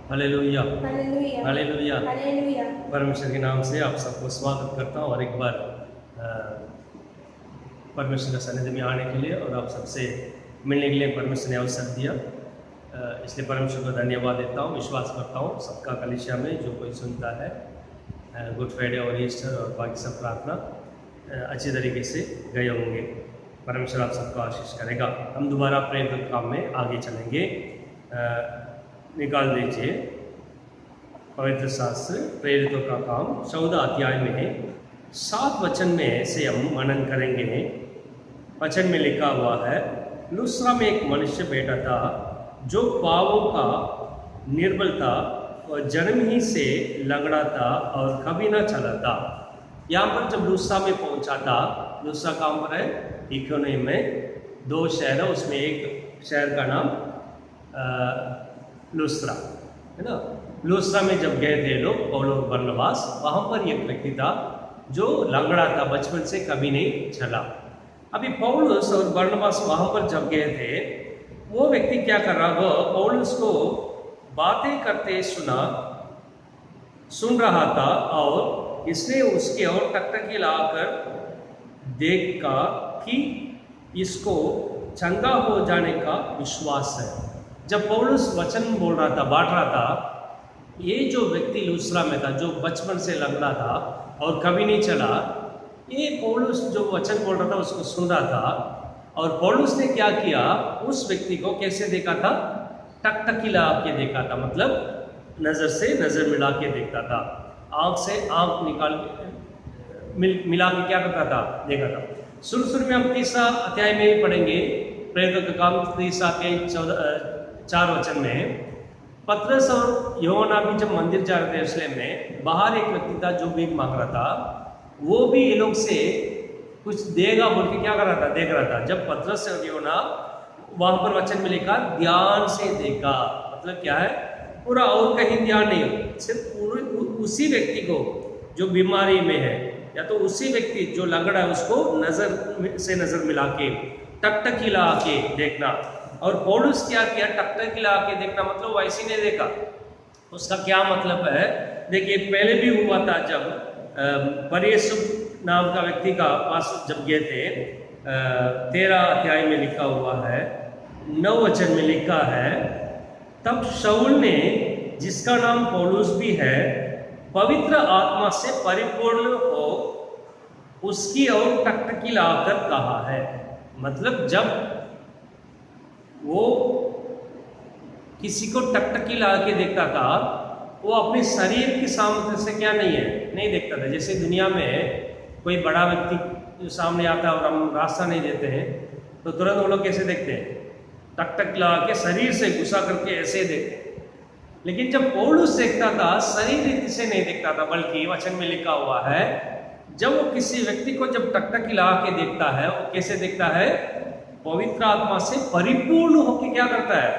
Hallelujah, hallelujah, hallelujah. Hallelujah. परमेश्वर के नाम से आप सबको स्वागत करता हूँ और एक बार परमेश्वर के सानिध्य में आने के लिए और आप सबसे मिलने के लिए परमेश्वर ने अवसर दिया, इसलिए परमेश्वर को धन्यवाद देता हूँ। विश्वास करता हूँ सबका कलीसिया में जो कोई सुनता है गुड फ्राइडे और ईस्टर और बाकी सब प्रार्थना अच्छी तरीके से गए होंगे। परमेश्वर आप सबको आशीष करेगा। हम दोबारा प्रेम के काम में आगे चलेंगे। निकाल दीजिए पवित्र शास्त्र प्रेरितों का काम 14 अध्याय में 7 वचन में से हम मनन करेंगे। वचन में लिखा हुआ है, लुस्त्रा में एक मनुष्य बैठा था जो पापों का निर्बल था और जन्म ही से लंगड़ा था और कभी ना चला था। यहाँ पर जब लुस्त्रा में पहुँचा था, लुस्त्रा कहाँ पर है? इकोनियम में 2 शहर है, उसमें एक शहर का नाम लुस्त्रा है ना। लुस्त्रा में जब गए थे लोग पौलुस और बरनबास, वहाँ पर एक व्यक्ति था जो लंगड़ा था, बचपन से कभी नहीं चला। अभी पौलुस और बरनबास वहाँ पर जब गए थे, वो व्यक्ति क्या कर रहा, वो पौलुस को बातें करते सुन रहा था और इसने उसके और टकटकी लाकर देखा कि इसको चंगा हो जाने का विश्वास है। जब पौलुस वचन बोल रहा था, बांट रहा था, ये जो व्यक्ति लुस्त्रा में था जो बचपन से लंगड़ा था और कभी नहीं चला, ये पौलुस जो वचन बोल रहा था उसको सुन रहा था। और पौलुस ने क्या किया, उस व्यक्ति को कैसे देखा था? टकटकी ला के देखा था, मतलब नज़र से नज़र मिला के देखता था, आँख से आँख निकाल मिला के क्या करता था, देखा था। शुरू में हम 3 अध्याय में ही पढ़ेंगे, प्रेरितों का काम 3 अध्याय 4 वचन में। पतरस और यूहन्ना भी जब मंदिर जा रहे थे यरूशलेम में, बाहर एक व्यक्ति था जो भीख मांग रहा था, वो भी ये लोग से कुछ देगा बोल के क्या कर रहा था, देख रहा था। जब पतरस और यूहन्ना वहां पर वचन में लिखा ध्यान से देखा, मतलब क्या है, पूरा और कहीं ध्यान नहीं हो, सिर्फ उसी व्यक्ति को जो बीमारी में है या तो उसी व्यक्ति जो लंगड़ा है उसको नजर से नजर मिला के टकटकी ला के देखना। और पौलुस क्या किया, टकटकी ला के देखना मतलब वैसे नहीं देखा। उसका क्या मतलब है, देखिए पहले भी हुआ था जब बरयीशु नाम का व्यक्ति का पास जब गए थे, 13 अध्याय में लिखा हुआ है, 9 वचन में लिखा है, तब शाऊल ने, जिसका नाम पौलुस भी है, पवित्र आत्मा से परिपूर्ण हो उसकी ओर टकटकी लाकर कहा है। मतलब जब वो किसी को टकटकी ला के देखता था, वो अपने शरीर की सामर्थ्य से क्या नहीं देखता था। जैसे दुनिया में कोई बड़ा व्यक्ति जो सामने आता है और हम रास्ता नहीं देते हैं तो तुरंत वो लोग कैसे देखते हैं, टकटकी ला के शरीर से घुसा करके ऐसे देखते हैं। लेकिन जब पौलुस देखता था, शरीर रीति से नहीं देखता था, बल्कि वचन में लिखा हुआ है, जब वो किसी व्यक्ति को जब टकटकी ला के देखता है, वो कैसे देखता है, पवित्र आत्मा से परिपूर्ण होकर क्या करता है,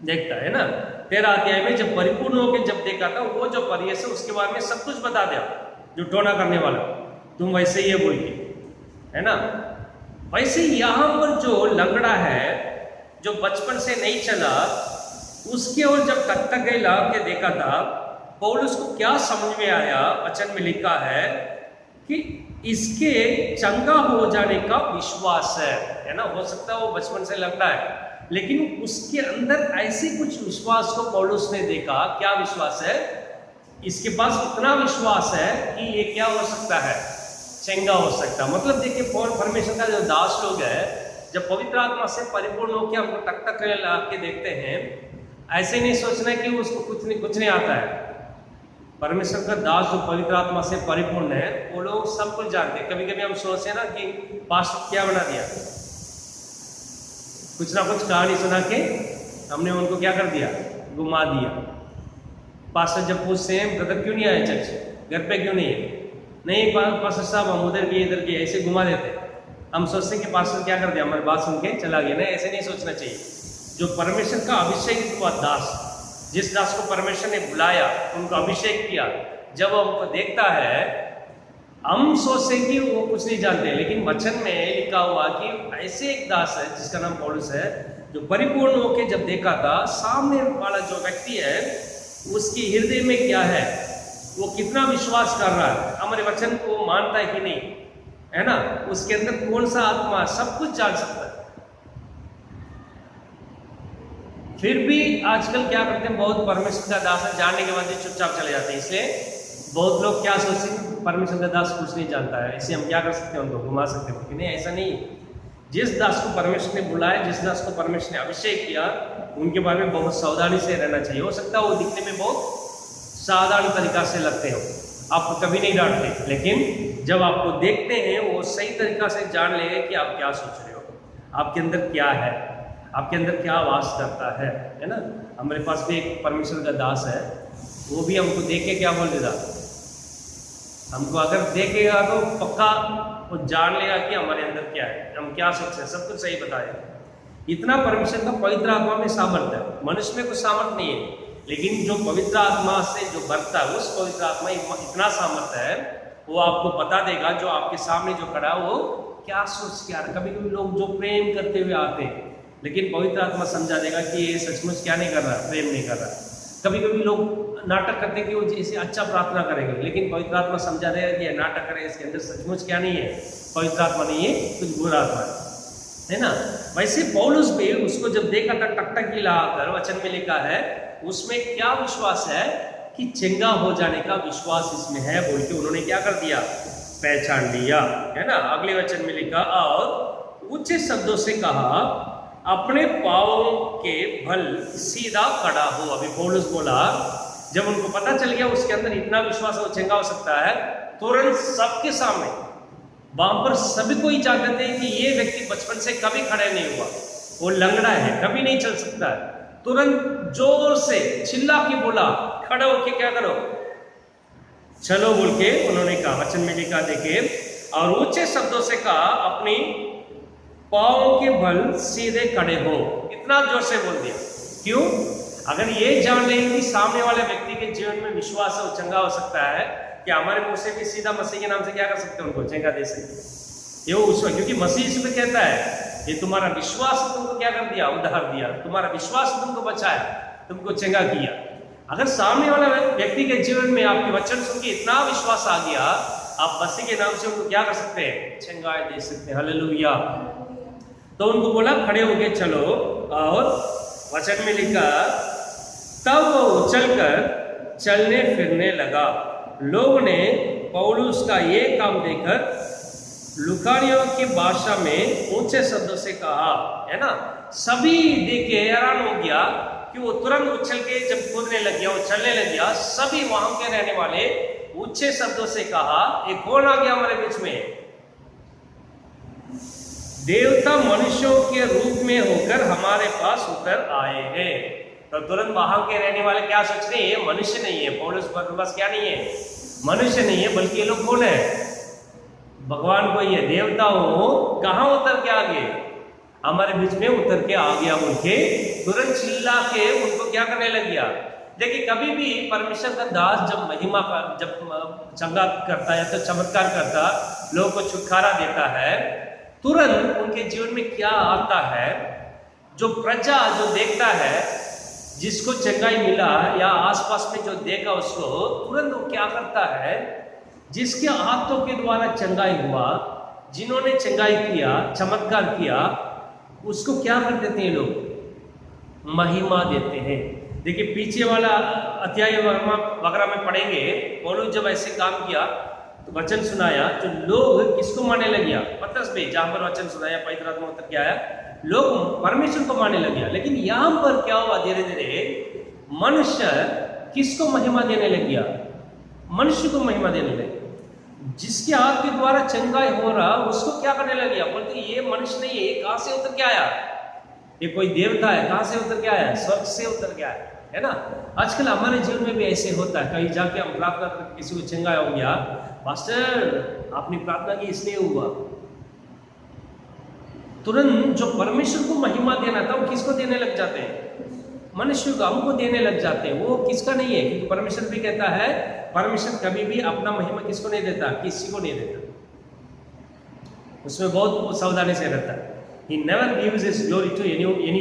देखता है ना। 13 अध्याय में जब परिपूर्ण होकर जब देखा था, वो जो परियस है उसके बारे में सब कुछ बता दिया, जो टोना करने वाला, तुम वैसे ही है बोल के, है ना। वैसे यहाँ पर जो लंगड़ा है जो बचपन से नहीं चला, उसके ओर जब टकटकी ला के देखा था, पौलुस को क्या समझ में आया, वचन में लिखा है कि इसके चंगा हो जाने का विश्वास है ना। हो सकता है वो बचपन से लंगड़ा है, लेकिन उसके अंदर ऐसे कुछ विश्वास को पौलुस ने देखा। क्या विश्वास है? इसके पास इतना विश्वास है कि ये क्या हो सकता है, चंगा हो सकता है। मतलब देखिए, परमेश्वर का जो दास लोग है, जब पवित्र आत्मा से परिपूर्ण होकर हमको टकटकी ला के देखते हैं, ऐसे नहीं सोचना कि उसको कुछ नहीं आता है। परमेश्वर का दास जो पवित्र आत्मा से परिपूर्ण है, वो लोग सब कुछ जानते हैं। कभी कभी हम सोचते हैं ना कि पास्टर क्या बना दिया, कुछ ना कुछ कहानी सुना के हमने उनको क्या कर दिया, घुमा दिया। पास्टर जब पूछते हैं ब्रदर क्यों नहीं आए चर्च, घर पे क्यों नहीं है, नहीं पास्टर साहब हम उधर भी इधर भी, ऐसे घुमा देते। हम सोचते हैं कि पास्टर क्या कर दिया, हमारी बात सुन के चला गया। नहीं, ऐसे नहीं सोचना चाहिए। जो परमेश्वर का अभिषेक हुआ दास, जिस दास को परमेश्वर ने बुलाया, उनको अभिषेक किया, जब हमको देखता है, हम सोचते कि वो कुछ नहीं जानते, लेकिन वचन में लिखा हुआ कि ऐसे एक दास है जिसका नाम पौलुस है, जो परिपूर्ण होके जब देखा था, सामने वाला जो व्यक्ति है उसकी हृदय में क्या है, वो कितना विश्वास कर रहा है, हमारे वचन को मानता है कि नहीं, है ना, उसके अंदर कौन सा आत्मा, सब कुछ जान सकता है। फिर भी आजकल क्या करते हैं, बहुत परमेश्वर का दास है, जानने के बाद ही चुपचाप चले जाते हैं। इसलिए बहुत लोग क्या सोचते हैं, परमेश्वर का दास कुछ नहीं जानता है, इससे हम क्या कर सकते हैं, उनको घुमा सकते हैं कि नहीं, ऐसा नहीं। जिस दास को परमेश्वर ने बुलाया, जिस दास को परमेश्वर ने अभिषेक किया, उनके बारे में बहुत सावधानी से रहना चाहिए। हो सकता है वो दिखने में बहुत साधारण तरीका से लगते हो, आपको कभी नहीं डांटते, लेकिन जब आपको देखते हैं वो सही तरीका से जान लेंगे कि आप क्या सोच रहे हो, आपके अंदर क्या है, आपके अंदर क्या वास करता है ना। हमारे पास भी एक परमेश्वर का दास है, वो भी हमको देख के क्या बोल देता, हमको अगर देखेगा तो पक्का वो जान लेगा कि हमारे अंदर क्या है, हम क्या सोच रहे हैं, सब कुछ सही बताएगा। इतना परमेश्वर का पवित्र आत्मा में सामर्थ्य है, मनुष्य में कुछ सामर्थ्य नहीं है, लेकिन जो पवित्र आत्मा से जो बढ़ता है, उस पवित्र आत्मा इतना सामर्थ्य है, वो आपको बता देगा जो आपके सामने जो खड़ा है वो क्या सोच के आ रहा है। कभी कभी लोग जो प्रेम करते हुए आते हैं, लेकिन पवित्र आत्मा समझा देगा कि ये सचमुच क्या नहीं कर रहा, प्रेम नहीं कर रहा। कभी कभी लोग नाटक करते हैं कि वो जैसे अच्छा प्रार्थना करेंगे, लेकिन पवित्र आत्मा समझा देगा कि ये नाटक करें, इसके अंदर सचमुच क्या नहीं है, पवित्र आत्मा नहीं है, कुछ बुरा आत्मा है ना। वैसे पौलुस भी उसको जब देखा था टकटकी लाकर, वचन में लिखा है, उसमें क्या विश्वास है कि चंगा हो जाने का विश्वास इसमें है बोल के उन्होंने क्या कर दिया, पहचान लिया, है ना। अगले वचन में लिखा, और ऊंचे शब्दों से कहा, अपने पांवों के बल सीधा खड़ा हो। अभी पौलुस बोला, जब उनको पता चल गया उसके अंदर इतना विश्वास हो, चंगा हो सकता है, तुरंत सबके सामने, वहां पर सभी को ही जानते हैं कि ये व्यक्ति बचपन से कभी खड़े नहीं हुआ, वो लंगड़ा है, कभी नहीं चल सकता है। तुरंत जोर से चिल्ला के बोला, खड़े होके क्या करो, चलो बोल के उन्होंने कहा। वचन में लिखा देखे, और ऊंचे शब्दों से कहा, अपनी पांवों के बल सीधे खड़े हो। इतना जोर से बोल दिया, क्यों? अगर ये जान लेंगे कि सामने वाले व्यक्ति के जीवन में विश्वास है, वो चंगा हो सकता है, कि हमारे मुंह से भी सीधा मसीह के नाम से क्या कर सकते हैं, उनको चंगा दे सकते। ये उस, क्योंकि मसीह इसमें कहता है, ये तुम्हारा विश्वास तुमको क्या कर दिया, उद्धार दिया, तुम्हारा विश्वास तुमको बचाया, तुमको चंगा किया। अगर सामने वाला व्यक्ति के जीवन में आपके वचन सुन के इतना विश्वास आ गया, आप मसीह के नाम से उनको क्या कर सकते हैं, चंगाई दे सकते हैं। हालेलुया। तो उनको बोला, खड़े हो गए, चलो। और वचन में लिखा, तब वो उछलकर चलने फिरने लगा। लोग ने पौलुस का ये काम देखकर लुकानियों की भाषा में ऊंचे शब्दों से कहा, है ना। सभी देख के हैरान हो गया कि वो तुरंत उछल के जब कूदने लग गया, वो चलने लग गया। सभी वहां के रहने वाले ऊंचे शब्दों से कहा, एक कौन आ गया हमारे बीच में, देवता मनुष्यों के रूप में होकर हमारे पास उतर आए हैं। तो तुरंत वहां के रहने वाले क्या सोच रहे हैं, ये मनुष्य नहीं है, पौलुस बरनबास क्या नहीं है, मनुष्य नहीं है, बल्कि ये लोग कौन है, भगवान को, ये देवता हो, कहां उतर के आ गए, हमारे बीच में उतर के आ गया बोल के तुरंत चिल्ला के उनको क्या करने लग गया। देखिए, कभी भी परमेश्वर का दास जब महिमा का, जब चंगा करता है, तो चमत्कार करता, लोगों को छुटकारा देता है, तुरंत उनके जीवन में क्या आता है, जो प्रजा जो देखता है, जिसको चंगाई मिला या आसपास में जो देखा उसको, तुरंत वो क्या करता है, जिसके हाथों के द्वारा चंगाई हुआ, जिन्होंने चंगाई किया, चमत्कार किया, उसको क्या कर देते हैं लोग, महिमा देते हैं। देखिए, पीछे वाला अध्याय वगैरह में पढ़ेंगे, पौलुस जब ऐसे काम किया तो वचन सुनाया, तो लोग किसको मानने लग गया, पतरस भी, जहां पर वचन सुनाया, पवित्र आत्मा उतर के आया, लोग परमेश्वर को मानने लग गया। लेकिन यहां पर क्या हुआ, धीरे धीरे मनुष्य किसको महिमा देने लग गया, मनुष्य को महिमा देने लगे। जिसके हाथ के द्वारा चंगाई हो रहा, उसको क्या करने लग गया, बोलते ये मनुष्य नहीं है, ये कहां से उतर के आया, ये कोई देवता है, कहां से उतर के आया, स्वर्ग से उतर के आया, है ना। आजकल हमारे जीवन में भी ऐसे होता है, कहीं जाके हम प्रार्थना करके किसी को चंगाई हो गया, मास्टर आपने प्रार्थना की इसलिए हुआ, तुरंत जो परमेश्वर को महिमा देना था वो किसको देने लग जाते हैं, मनुष्य को, हमको देने लग जाते हैं। वो किसका नहीं है, क्योंकि परमेश्वर भी कहता है, परमेश्वर कभी भी अपना महिमा किसको नहीं देता, किसी को नहीं देता, उसमें बहुत सावधानी से रहता है। He never gives his glory to anyone,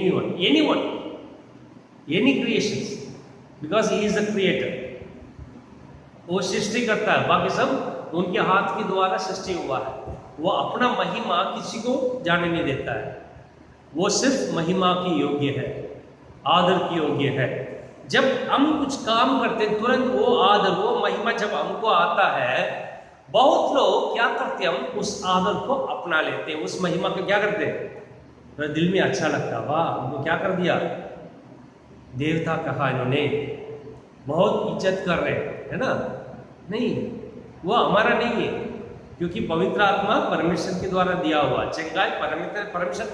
any creations. Because he is the creator. वो सृष्टि करता है, बाकी सब उनके हाथ के द्वारा सृष्टि हुआ है। वो अपना महिमा किसी को जाने नहीं देता है, वो सिर्फ महिमा की योग्य है, आदर की योग्य है। जब हम कुछ काम करते हैं तुरंत वो आदर, वो महिमा जब हमको आता है, बहुत लोग क्या करते हैं, हम उस आदर को अपना लेते हैं, उस महिमा को क्या करते हैं, तो दिल में अच्छा लगता, वाह हमको क्या कर दिया, देवता कहा इन्होंने, बहुत इज्जत कर रहे हैं, है ना। नहीं, वो हमारा नहीं है, क्योंकि पवित्र आत्मा परमेश्वर के द्वारा दिया हुआ, चंगाई परमेश्वर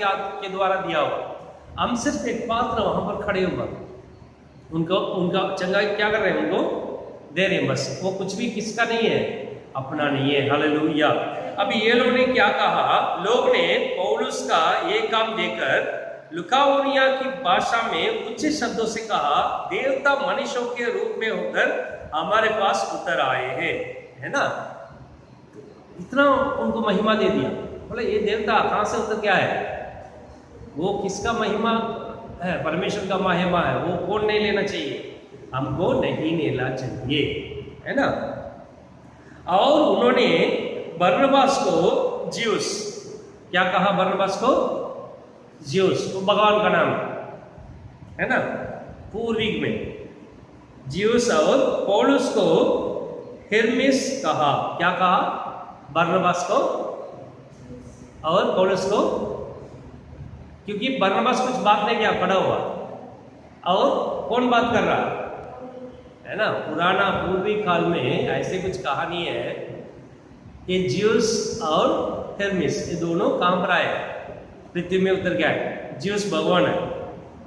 के द्वारा दिया हुआ। हम सिर्फ एक पात्र वहां पर खड़े हुआ, उनका चंगाई क्या कर रहे हैं, उनको दे रहे हैं बस। वो कुछ भी किसका नहीं है, अपना नहीं है। हालेलुया। अब ये लोग ने क्या कहा, लोग ने पौलुस का ये काम देकर लुकाओनिया की भाषा में उच्च शब्दों से कहा, देवता मनुष्यों के रूप में होकर हमारे पास उतर आए हैं, है ना। इतना उनको महिमा दे दिया, बोले ये देवता कहाँ से उतर के आए, वो किसका महिमा है, परमेश्वर का महिमा है, वो कौन नहीं लेना चाहिए, हमको नहीं लेना चाहिए, है ना। और उन्होंने बरनबास को ज्यूस, क्या कहा बरनबास को, ज्यूस, वो भगवान का नाम है ना पूर्विक में, ज्यूस। और पौलुस को हिरमिस कहा, क्या कहा, बरनबास को और पौलुस को, क्योंकि बरनबास कुछ बात नहीं किया, खड़ा हुआ, और कौन बात कर रहा है ना। पुराना पूर्वी काल में ऐसे कुछ कहानी है, ये ज्यूस और हिरमिस ये दोनों काम पर आए, पृथ्वी में उतर के आए। ज्यूस भगवान है,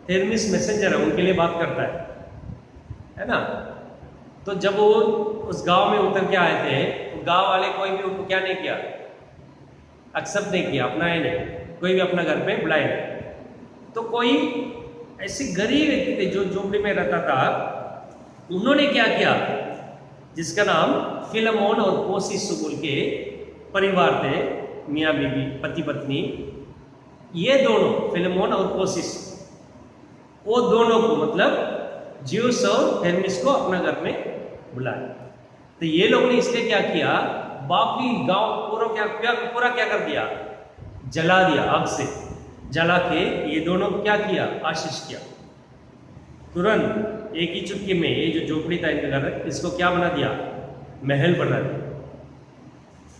हिरमिस मैसेंजर है, उनके लिए बात करता है ना। तो जब वो उस गांव में उतर के आए थे, तो गांव वाले कोई भी उनको क्या नहीं किया, एक्सेप्ट नहीं किया, अपनाए नहीं, कोई भी अपना घर पे बुलाए नहीं। तो कोई ऐसे गरीब व्यक्ति थे जो झोपड़ी में रहता था, उन्होंने क्या किया, जिसका नाम फिलमोन और कोसिस बोल के परिवार थे, मियाँ बीबी पति पत्नी, ये दोनों फिलमोन और कोसिस, वो दोनों को मतलब ज्यूस और हेरमिस को अपना घर में बुलाया। तो ये लोग ने इसलिए क्या किया, बाकी गांव पूरा क्या कर दिया, जला दिया, आग से जला के ये दोनों क्या किया, आशीष किया। तुरंत एक ही चुटकी में ये जो झोपड़ी था इनका घर, इसको क्या बना दिया, महल बना दिया,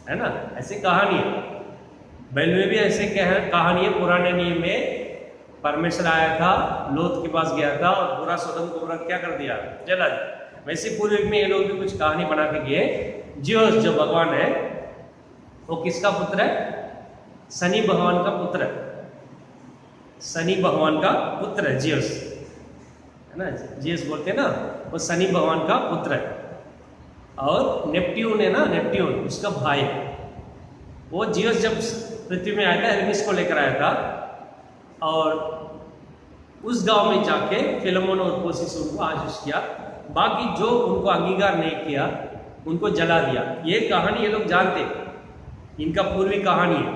है ना। ऐसे कहानी है, बाइबल में भी ऐसे कहानी है। पुराने नियम में परमेश्वर आया था, लोथ के पास गया था और पूरा सदोम गोमोरा क्या कर दिया, जला दिया। वैसे पूर्व में ये लोग भी कुछ कहानी बना के गए। ज्यूस जो भगवान है, वो किसका पुत्र है, शनि भगवान का पुत्र है, शनि भगवान का पुत्र है ज्यूस, है ना। ज्यूस बोलते हैं ना, वो शनि भगवान का पुत्र है। और नेपट्यून है ना, नेपट्यून उसका भाई है। वो ज्यूस जब पृथ्वी में आया था, हेरमिस को लेकर आया था, और उस गांव में जाके फिलमोन और कोसिस उनको आशीष किया। बाकी जो उनको अंगीकार नहीं किया उनको जला दिया। ये कहानी ये लोग जानते, इनका पूर्वी कहानी है।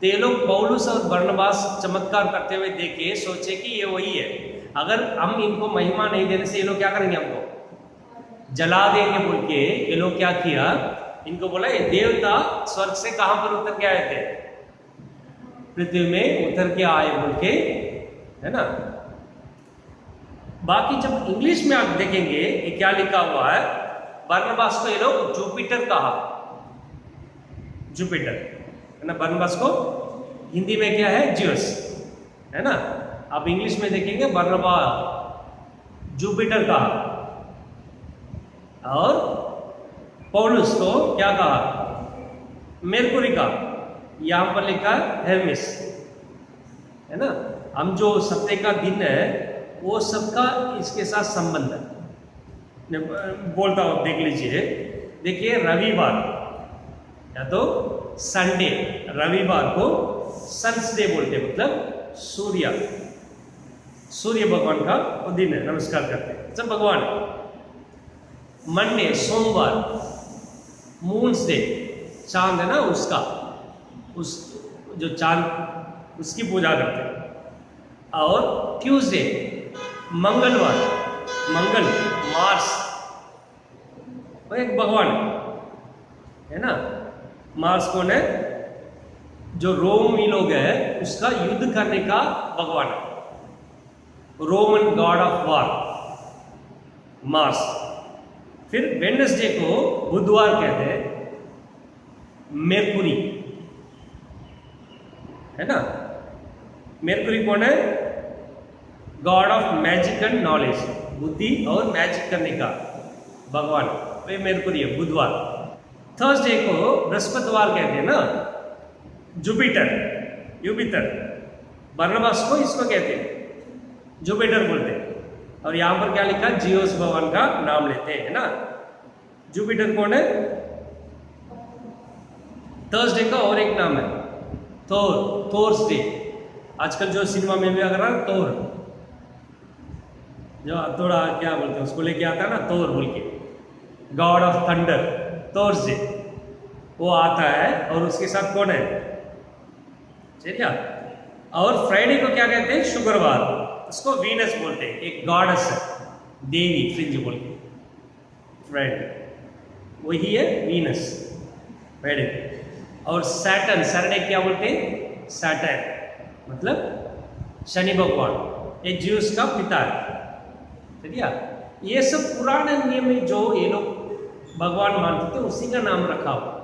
तो ये लोग पौलुस और बरनबास चमत्कार करते हुए देखे, सोचे कि ये वही है, अगर हम इनको महिमा नहीं देने से ये लोग क्या करेंगे, हमको जला देंगे बोल के ये लोग क्या किया, इनको बोला ये देवता स्वर्ग से कहां पर उतर के आए थे, पृथ्वी में उतर के आए बोल के, है ना। बाकी जब इंग्लिश में आप देखेंगे ये क्या लिखा हुआ है, बरनबास को ये लोग जुपिटर कहा, जुपिटर, है ना। बरनबास को हिंदी में क्या है, ज्यूस, है ना। आप इंग्लिश में देखेंगे बरनबास जुपिटर कहा, और पौलुस को क्या कहा, मेरकुरी का, यहां पर लिखा है हेरमिस, है ना। हम जो सप्ताह का दिन है वो सबका इसके साथ संबंध है। बोलता हूं, देख लीजिए, देखिए रविवार या तो संडे, रविवार को सन्स डे बोलते, मतलब सूर्य भगवान का दिन है, नमस्कार करते हैं सब भगवान। मंडे सोमवार, मून्स डे, चांद है ना उसका, उस जो चांद उसकी पूजा करते हैं। और ट्यूसडे मंगलवार, मंगल, मार्स, वो एक भगवान है ना। मार्स कौन है? जो रोमी लोग है उसका युद्ध करने का भगवान है, Roman God of war, Mars. फिर वेडनेसडे को बुधवार कहते हैं, मेरकुरी है ना। मेरकुरी कौन है? God of magic and knowledge, बुद्धि और मैजिक करने का भगवान, वे मेरकुरी है, बुधवार। थर्सडे को बृहस्पतिवार कहते हैं ना, जुपिटर, यूपिटर। बरनबास को इसको कहते हैं जुपिटर बोलते हैं। और यहां पर क्या लिखा? जियोस भगवान का नाम लेते हैं ना। जुपिटर कौन है? थर्सडे का और एक नाम है थोर, थोर्सडे। आजकल जो सिनेमा में भी अगर थोर, जो थोड़ा क्या बोलते हैं उसको लेके आता है ना, थोर बोल के, गॉड ऑफ थंडर, थोर्सडे वो आता है। और उसके साथ कौन है? ठीक है। और फ्राइडे को क्या कहते हैं? शुक्रवार, उसको वीनस बोलते हैं, एक गॉडेस है, देवी, फ्रिंज बोल के, फ्राइडे वही है वीनस, फ्राइडे। और सैटर्न, सैटरडे क्या बोलते हैं? सैटर्न मतलब शनि भगवान, ये ज्यूस का पिता है, ठीक है। ये सब पुराने नियम में जो ये लोग भगवान मानते थे उसी का नाम रखा हो,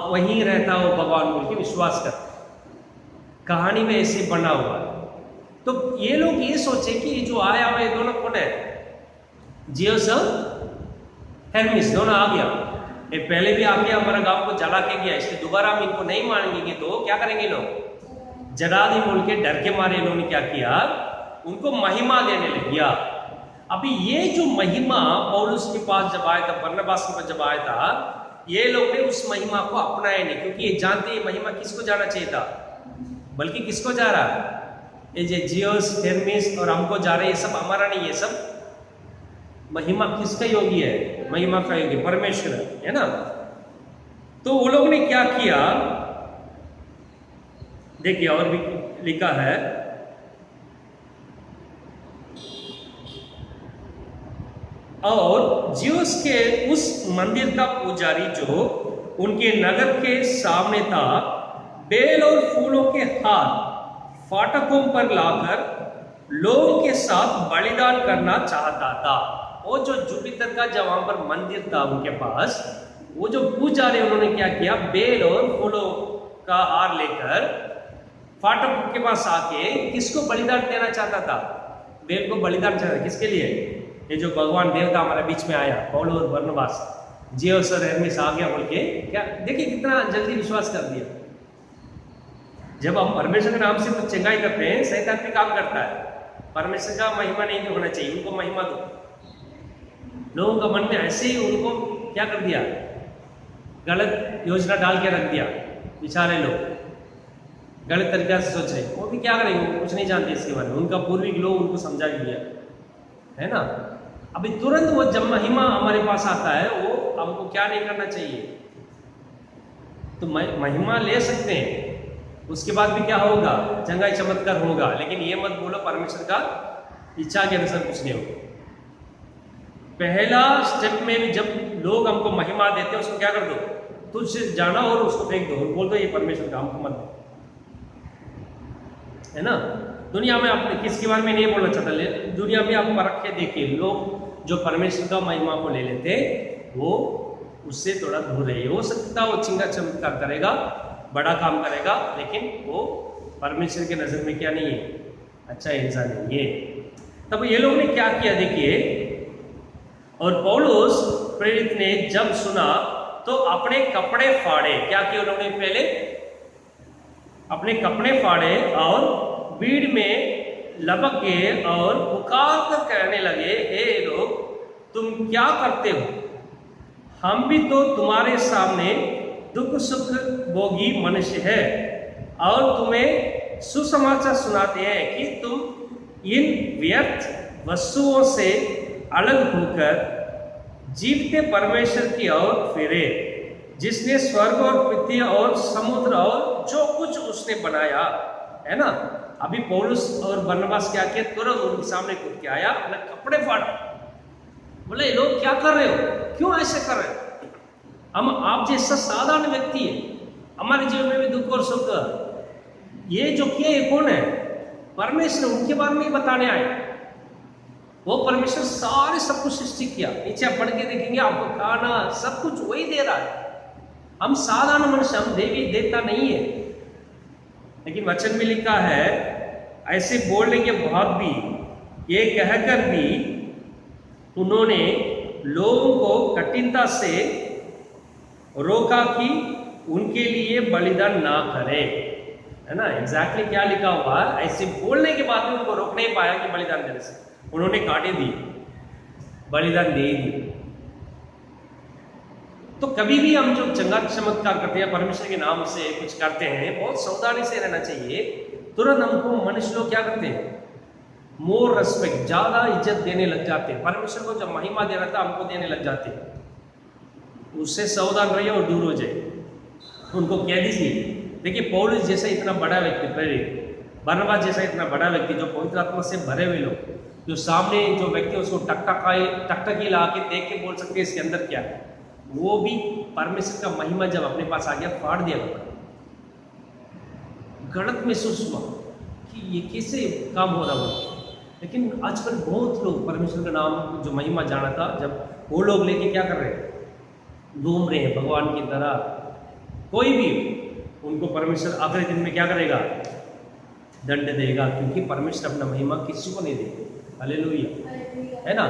वहीं रहता हो भगवान बोल के विश्वास करते, कहानी में ऐसे बना हुआ है। तो ये लोग ये सोचे कि ये जो आया हुआ ये दोनों कौन है? जियोस और हेर्मिस दोनों आ गया, ये पहले भी आके हमारा गांव को जला के गया, इसलिए दोबारा हम इनको नहीं मानेंगे तो क्या करेंगे लोग? जला दी बोल के डर के मारे इन्होंने क्या किया? उनको महिमा देने लग गया। अभी ये जो महिमा पौलुस के पास जब आया था, बरनबास के पास जब आया था, ये लोग ने उस महिमा को अपनाया नहीं, क्योंकि ये जानते ये महिमा किसको जाना चाहिए था, बल्कि किसको जा रहा है? ये जो जियोस, हेर्मिस और हमको जा रहे, ये सब हमारा नहीं, ये सब महिमा किसका योगी है? महिमा का योगी परमेश्वर है ना। तो वो लोग ने क्या किया देखिए, और भी लिखा है, और जियोस के उस मंदिर का पुजारी जो उनके नगर के सामने था, बेल और फूलों के हार फाटकों पर लाकर लोगों के साथ बलिदान करना चाहता था। वो जो जुपिटर का जब वहां पर मंदिर था उनके पास, वो जो पुजारी उन्होंने क्या किया? बेल और फूलों का हार लेकर फाटक के पास आके किसको बलिदान देना चाहता था? बेल को बलिदान चाहता, किसके लिए? ये जो भगवान देवता हमारे बीच में आया, पौलुस और बरनबास, जियोस और हेर्मिस आ गया बोल के, क्या देखिए कितना जल्दी विश्वास कर दिया। जब हम परमेश्वर के नाम से कुछ चंगाई करते हैं, शैतान भी काम करता है, परमेश्वर का महिमा नहीं होना चाहिए, उनको महिमा दो। लोगों का मन में ऐसे ही उनको क्या कर दिया? गलत योजना डाल के रख दिया। बेचारे लोग गलत तरीका से सोच रहे, वो भी क्या करेंगे? वो कुछ नहीं जानते इसके बारे में, उनका पूर्विक लोग उनको समझा दिया है ना। अभी तुरंत वो जब महिमा हमारे पास आता है, वो हमको क्या नहीं करना चाहिए? तो महिमा ले सकते हैं, उसके बाद भी क्या होगा? चंगाई चमत्कार होगा, लेकिन ये मत बोलो परमेश्वर का इच्छा के अनुसार कुछ नहीं होगा। पहला स्टेप में भी जब लोग हमको महिमा देते हैं, उसको क्या कर दो? तुझसे जाना और उसको फेंक दो, बोल दो ये परमेश्वर का, हमको मत दो, है ना। दुनिया में आप किसके बारे में नहीं बोलना चाहता, दुनिया में आप परख के देखिए, लोग जो परमेश्वर का महिमा को ले लेते वो उससे थोड़ा दूर रहे। हो सकता वो चिंगा चमत्कार करेगा, बड़ा काम करेगा, लेकिन वो परमेश्वर के नजर में क्या नहीं है? अच्छा इंसान नहीं है। तब ये लोग ने क्या किया देखिए, और पौलुस प्रेरित ने जब सुना तो अपने कपड़े फाड़े। क्या किया उन्होंने? पहले अपने कपड़े फाड़े और भीड़ में लपक गए और पुकार कर कहने लगे, हे लोग, तुम क्या करते हो? हम भी तो तुम्हारे सामने दुख सुख भोगी मनुष्य है और तुम्हें सुसमाचार सुनाते हैं कि तुम इन व्यर्थ वस्तुओं से अलग होकर जीवते परमेश्वर की ओर फिरे, जिसने स्वर्ग और पृथ्वी और समुद्र और जो कुछ उसने बनाया है ना। अभी पौलुस और बरनबास क्या किया, तुरंत उनके सामने कूद के आया, अपने कपड़े फाड़, बोले ये लोग क्या कर रहे हो, क्यों ऐसे कर रहे हो, हम आप जैसा साधारण व्यक्ति है, हमारे जीवन में भी दुख और सुख, ये जो किया ये कौन है, परमेश्वर, उनके बारे में ही बताने आए। वो परमेश्वर सारे सब कुछ सृष्टि किया, नीचे आप पढ़ के देखेंगे आपको खाना सब कुछ वही दे रहा है। हम साधारण मनुष्य, हम देवी देवता नहीं है। लेकिन वचन में लिखा है ऐसे बोलने के बाद भी, ये कहकर भी उन्होंने लोगों को कठिनता से रोका कि उनके लिए बलिदान ना करे, है ना। एग्जैक्टली क्या लिखा हुआ, ऐसे बोलने के बाद भी उनको रोक नहीं पाया कि बलिदान देने से, उन्होंने काटे दिए, बलिदान दे दिए। तो कभी भी हम जो चंगा चमत्कार करते हैं, परमेश्वर के नाम से कुछ करते हैं, बहुत सावधानी से रहना चाहिए। तुरंत हमको मनुष्य लोग क्या करते हैं, मोर रेस्पेक्ट, ज्यादा इज्जत देने लग जाते हैं। परमेश्वर को जब महिमा देना था हमको देने लग जाते हैं। उससे सावधान रहिए और दूर हो जाए, उनको कह दीजिए। देखिए पौलुस जैसा इतना बड़ा व्यक्ति, बरनबास जैसा इतना बड़ा व्यक्ति, जो पवित्र आत्मा से भरे हुए लोग, जो सामने जो व्यक्ति उसको टकटकी ला के देख के बोल सकते हैं इसके अंदर क्या है, वो भी परमेश्वर का महिमा जब अपने पास आ गया फाड़ दिया। गलत महसूस हुआ कि ये कैसे काम हो रहा हो। लेकिन आजकल बहुत लोग परमेश्वर का नाम जो महिमा जाना था, जब वो लोग लेके क्या कर रहे हैं, घूम रहे हैं भगवान की तरह। कोई भी उनको परमेश्वर आखिरी दिन में क्या करेगा, दंड देगा, क्योंकि परमेश्वर अपना महिमा किसी को नहीं देगा। हालेलुया, है ना।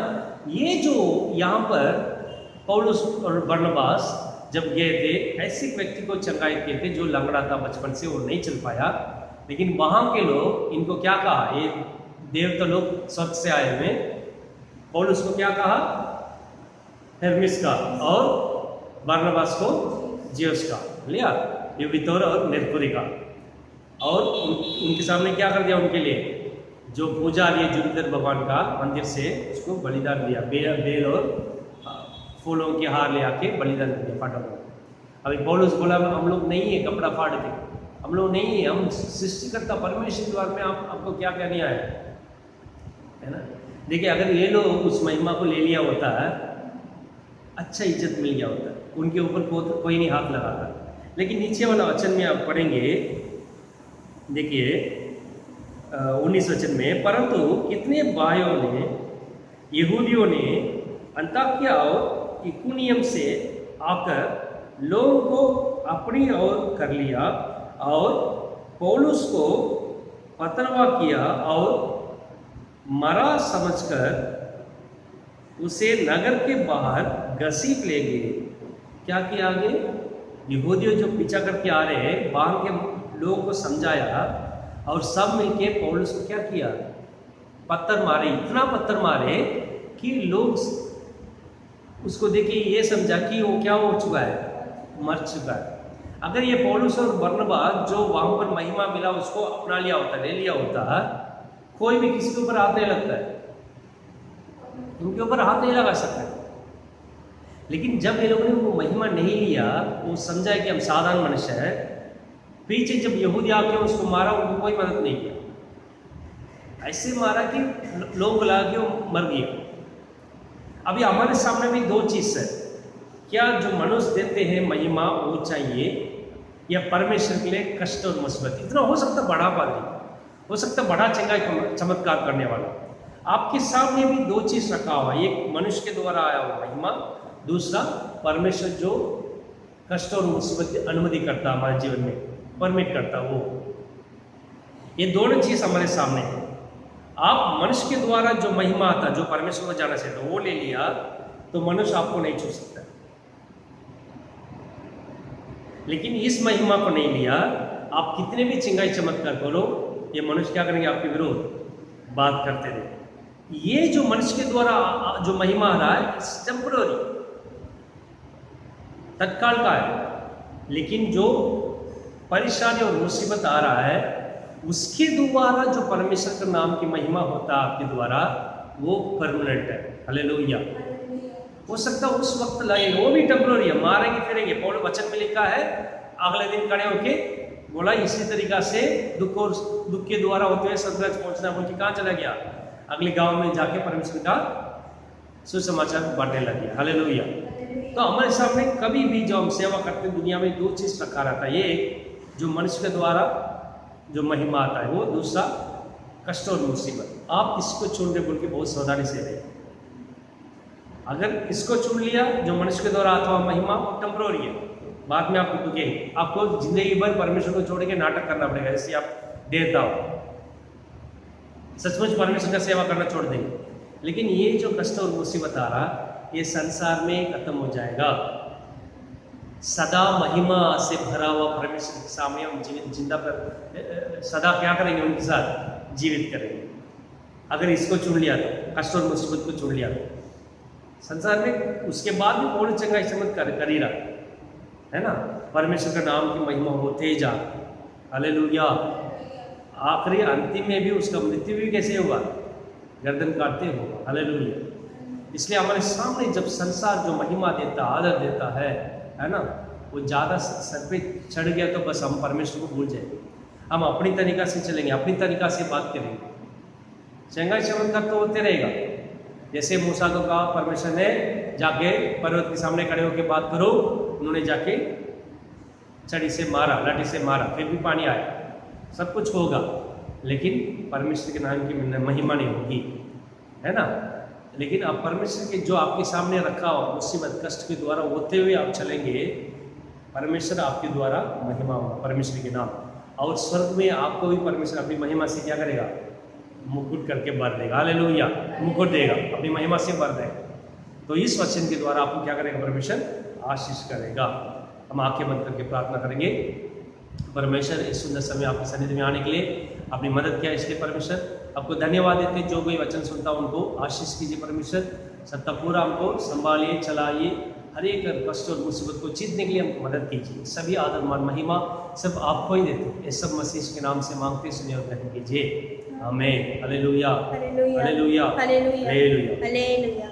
ये जो यहाँ पर पौलुस और बरनबास जब गए थे, ऐसे व्यक्ति को चंगाई किए थे जो लंगड़ा था बचपन से, वो नहीं चल पाया। लेकिन वहाँ के लोग इनको क्या कहा, ये देवता लोग स्वर्ग से आए हुए, पौलुस को क्या कहा, हेर्मिस का, और बरनबास को जियस का लिया, यूबितोर और नेर्कुरी का। और उनके सामने क्या कर दिया, उनके लिए जो पूजा आ रही है जुपिटर भगवान का मंदिर से, उसको बलिदान दिया, बेल और फूलों के हार ले आके बलिदान दिया, फाटा हुआ। अभी पौलुस बोला हम लोग नहीं है कपड़ा फाड़ के, हम लोग नहीं है, हम सृष्टिकर्ता परमेश्वर द्वार में आपको क्या क्या नहीं आया, है ना। देखिए अगर ये लोग उस महिमा को ले लिया होता है, अच्छा इज्जत मिल गया होता, उनके ऊपर कोई नहीं हाथ लगाता। लेकिन नीचे वाला वचन में आप पढ़ेंगे, देखिए 19 वचन में, परंतु कितने भाइयों ने, यहूदियों ने अंताकिया और इकुनियम से आकर लोगों को अपनी ओर कर लिया और पौलुस को पथरवा किया और मरा समझकर उसे नगर के बाहर घसीट ले गए। क्या किया आगे, यहूदियों जो पीछा करके आ रहे हैं, बाहर के लोगों को समझाया और सब मिलके पौलुस को क्या किया, पत्थर मारे, इतना पत्थर मारे कि लोग उसको देखे ये समझा कि वो क्या हो चुका है, मर चुका है। अगर ये पौलुस और बरनबास जो वहां पर महिमा मिला उसको अपना लिया होता, ले लिया होता, कोई भी किसी के ऊपर हाथ नहीं लगता है, उनके ऊपर हाथ नहीं लगा सकता। लेकिन जब ये लोगों ने वो महिमा नहीं लिया, वो समझा कि हम साधारण मनुष्य है, पीछे जब यहूदी आके उसको मारा, उनको कोई मदद नहीं किया, ऐसे मारा कि लोग ला के वो मर गया। अभी हमारे सामने भी दो चीज है, क्या जो मनुष्य देते हैं महिमा वो चाहिए, या परमेश्वर के लिए कष्ट और मुसीबत। इतना हो सकता बड़ा पादरी, हो सकता बड़ा चंगाई चमत्कार करने वाला, आपके सामने भी दो चीज रखा हुआ, एक मनुष्य के द्वारा आया हुआ महिमा, दूसरा परमेश्वर जो कष्ट और मुसीबत अनुमति करता हमारे जीवन में, परमिट करता, वो ये दोनों चीज हमारे सामने है। आप मनुष्य के द्वारा जो महिमा आता, जो परमेश्वर को जाना चाहते वो ले लिया तो मनुष्य आपको नहीं छू सकता। लेकिन इस महिमा को नहीं लिया, आप कितने भी चिंगाई चमत्कार करो, ये मनुष्य क्या करेंगे, आपके विरोध बात करते रहे। ये जो मनुष्य के द्वारा जो महिमा आ रहा है टेम्पररी, तत्काल का है। लेकिन जो परेशानी और मुसीबत आ रहा है, उसके द्वारा जो परमेश्वर के नाम की महिमा होता है आपके द्वारा, वो परमानेंट है। हालेलुया। हो सकता है उस वक्त लगेगा, वो भी टेम्पररी है, मारेंगे फिरेंगे। पौलुस वचन में लिखा है अगले दिन खड़े होके बोला इसी तरीका से दुख के द्वारा होते हुए स्वर्ग पहुंचना बोल के कहाँ चला गया, अगले गांव में जाके परमेश्वर का सुसमाचार बांटने लग गया। हालेलुया। तो हमारे सामने कभी भी जो हम सेवा करते हैं दुनिया में दो चीज रखा रहता है, ये जो मनुष्य के द्वारा जो महिमा आता है वो, दूसरा कष्ट और मुसीबत। आप इसको चुन रहे बोल के बहुत सावधानी से रहे। अगर इसको चुन लिया जो मनुष्य के द्वारा आता हुआ महिमा, वो टेम्पररी है, बाद में आपको दुखेंगे, आपको जिंदगी भर परमेश्वर को छोड़ के नाटक करना पड़ेगा, जैसे आप देता हो सचमुच परमेश्वर का सेवा करना छोड़ देंगे। लेकिन ये जो कष्ट और मुसीबत आ रहा, ये संसार में खत्म हो जाएगा। सदा महिमा से भरा हुआ परमेश्वर के सामने हम जिंदा पर सदा क्या करेंगे, उनके साथ जीवित करेंगे। अगर इसको चुन लिया तो, कष्ट और मुसीबत को चुन लिया तो संसार में उसके बाद भी बहुत चंगा इस्तेमाल कर ही रहा है ना। परमेश्वर का नाम की महिमा होते जा। हालेलुया। आखिरी अंतिम में भी उसका मृत्यु भी कैसे होगा, गर्दन काटते होगा। हालेलुया। इसलिए हमारे सामने जब संसार जो महिमा देता, आदर देता है ना, वो ज़्यादा सर पे चढ़ गया तो बस हम परमेश्वर को भूल जाएंगे। हम अपनी तरीका से चलेंगे, अपनी तरीका से बात करेंगे, चंगा चमत्कार तो होते रहेगा। जैसे मूसा को कहा परमेश्वर ने जाके पर्वत के सामने खड़े होकर बात करो, उन्होंने जाके छड़ी से मारा, लाठी से मारा, फिर भी पानी आया, सब कुछ होगा, लेकिन परमेश्वर के नाम की महिमा नहीं होगी, है ना। लेकिन अब परमेश्वर के जो आपके सामने रखा हो मुसीबत कष्ट के द्वारा होते हुए आप चलेंगे, परमेश्वर आपके द्वारा महिमा होगा, परमेश्वर के नाम। और स्वर्ग में आपको भी परमेश्वर अपनी महिमा से क्या करेगा, मुकुट करके भर देगा। हालेलुया। मुकुट देगा, अपनी महिमा से भर देगा। तो इस वचन के द्वारा आपको क्या करेगा, परमेश्वर आशीष करेगा। हम आंखें बंद करके प्रार्थना करेंगे। परमेश्वर इस सुंदर समय आपकी सन्निधि में आने के लिए अपनी मदद किया, इसलिए परमेश्वर आपको धन्यवाद देते। जो कोई वचन सुनता उनको आशीष कीजिए परमेश्वर, सत्ता पूरा हमको संभालिए, चलाइए, हर एक कष्ट और मुसीबत को जीतने के लिए हमको मदद कीजिए। सभी आदर मान महिमा सब आपको ही देते, ये सब मसीह के नाम से मांगते सुनिए और ग्रहण कीजिए। आमीन। हालेलुया। हालेलुया। हालेलुया। हालेलुया।